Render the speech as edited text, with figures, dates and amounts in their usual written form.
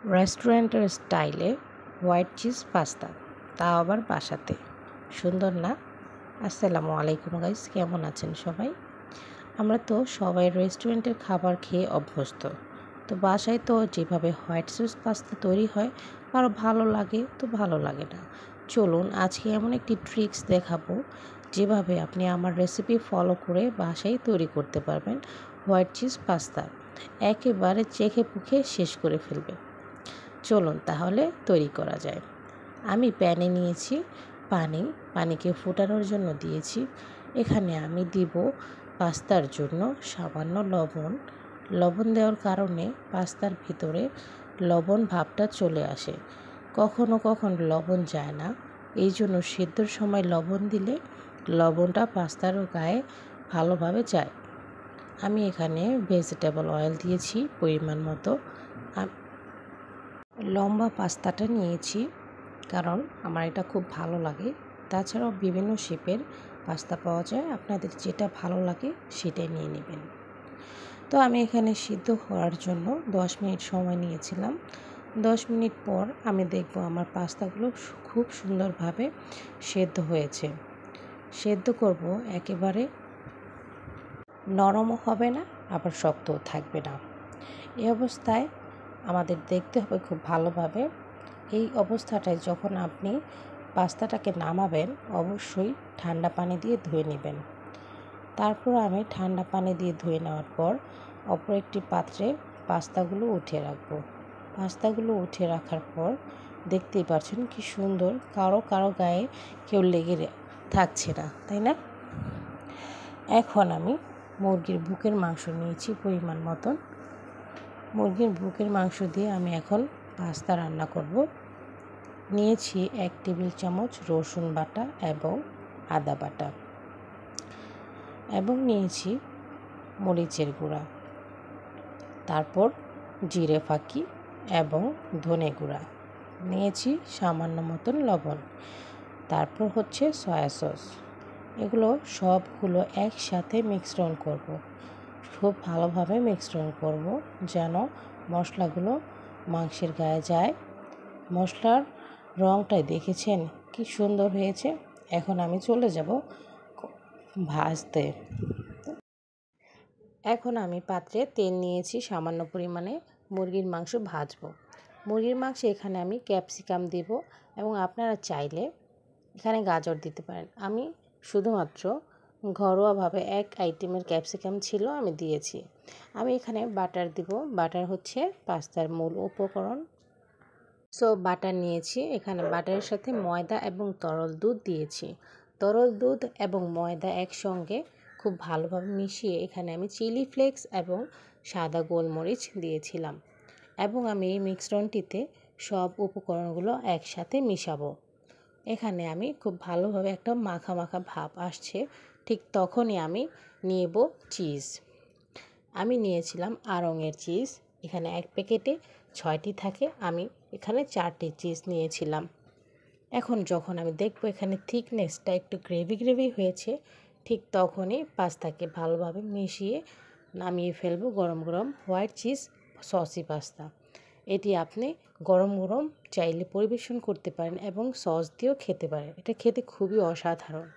রেস্টুরেন্টের স্টাইলে white cheese pasta, তাও আবার বাসাতে। সুন্দর না? আসসালামু আলাইকুম গাইস, কেমন আছেন সবাই? আমরা তো সবাই রেস্টুরেন্টের খাবার খেয়ে অভ্যস্ত। তো বাসায় তো যেভাবে হোয়াইট চিজ পাস্তা তৈরি হয় আরও ভালো লাগে তো ভালো লাগে না। চলুন আজকে এমন একটি ট্রিক্স দেখাবো যেভাবে আপনি আমার রেসিপি ফলো করে বাসায় তৈরি করতে পারবেন হোয়াইট চিজ পাস্তা। একেবারে চেখে পুখে শেষ করে ফেলবে। চলুন তাহলে তৈরি করা যায়। আমি প্যানে নিয়েছি পানিকে ফোটানোর জন্য দিয়েছি। এখানে আমি দিব পাস্তার জন্য সামান্য লবণ দেওয়ার কারণে পাস্তার ভিতরে লবণ ভাবটা চলে আসে। কখনো কখনো লবণ যায় না, এই জন্য সেদ্ধর সময় লবণ দিলে লবণটা পাস্তার গায়ে ভালোভাবে যায়। আমি এখানে ভেজিটেবল অয়েল দিয়েছি পরিমাণ মতো। লম্বা পাস্তাটা নিয়েছি কারণ আমার এটা খুব ভালো লাগে। তাছাড়াও বিভিন্ন শেপের পাস্তা পাওয়া যায়, আপনাদের যেটা ভালো লাগে সেটাই নিয়ে নেবেন। তো আমি এখানে সিদ্ধ হওয়ার জন্য 10 মিনিট সময় নিয়েছিলাম। 10 মিনিট পর আমি দেখব আমার পাস্তাগুলো খুব সুন্দরভাবে সেদ্ধ হয়েছে। সেদ্ধ করব, একেবারে নরমও হবে না আবার শক্তও থাকবে না। এই অবস্থায় আমাদের দেখতে হবে খুব ভালোভাবে। এই অবস্থাটায় যখন আপনি পাস্তাটাকে নামাবেন অবশ্যই ঠান্ডা পানি দিয়ে ধুয়ে নেবেন। তারপর আমি ঠান্ডা পানি দিয়ে ধুয়ে নেওয়ার পর অপর একটি পাত্রে পাস্তাগুলো উঠিয়ে রাখবো। পাস্তাগুলো উঠিয়ে রাখার পর দেখতেই পাচ্ছেন কি সুন্দর, কারো গায়ে কেউ লেগে থাকছে না, তাই না? এখন আমি মুরগির বুকের মাংস নিয়েছি পরিমাণ মতন। মুরগির বুকের মাংস দিয়ে আমি এখন পাস্তা রান্না করব। নিয়েছি 1 টেবিল চামচ রসুন বাটা এবং আদা বাটা, এবং নিয়েছি মরিচের গুঁড়া, তারপর জিরে ফাঁকি এবং ধনে গুঁড়া, নিয়েছি সামান্য মতন লবণ, তারপর হচ্ছে সয়া সস। এগুলো সবগুলো একসাথে মিশ্রণ করব। খুব ভালোভাবে মিশ্রণ করব যেন মশলাগুলো মাংসের গায়ে যায়। মশলার রঙটাই দেখেছেন কি সুন্দর হয়েছে। এখন আমি চলে যাব ভাজতে। এখন আমি পাত্রে তেল নিয়েছি সামান্য পরিমাণে, মুরগির মাংস ভাজবো। মুরগির মাংসে এখানে আমি ক্যাপসিকাম দেব এবং আপনারা চাইলে এখানে গাজর দিতে পারেন। আমি শুধুমাত্র ঘরোয়াভাবে 1 আইটেমের ক্যাপসিকাম ছিল, আমি দিয়েছি। আমি এখানে বাটার দিব। বাটার হচ্ছে পাস্তার মূল উপকরণ। সো বাটার নিয়েছি। এখানে বাটারের সাথে ময়দা এবং তরল দুধ দিয়েছি। তরল দুধ এবং ময়দা একসঙ্গে খুব ভালোভাবে মিশিয়ে এখানে আমি চিলি ফ্লেক্স এবং সাদা গোলমরিচ দিয়েছিলাম, এবং আমি এই মিশ্রণটিতে সব উপকরণগুলো একসাথে মিশাবো। এখানে আমি খুব ভালোভাবে একটা মাখা মাখা ভাব আসছে, ঠিক তখনই আমি নেব চিজ। আমি নিয়েছিলাম আড়ঙের চিজ। এখানে 1 প্যাকেটে 6টি থাকে, আমি এখানে 4টি চিজ নিয়েছিলাম। এখন যখন আমি দেখব এখানে থিকনেসটা একটু গ্রেভি হয়েছে, ঠিক তখনই পাস্তাকে ভালোভাবে মিশিয়ে নামিয়ে ফেলবো গরম গরম হোয়াইট চিজ সসি পাস্তা। এটি আপনি গরম গরম চাইলে পরিবেশন করতে পারেন এবং সস দিয়েও খেতে পারেন। এটা খেতে খুবই অসাধারণ।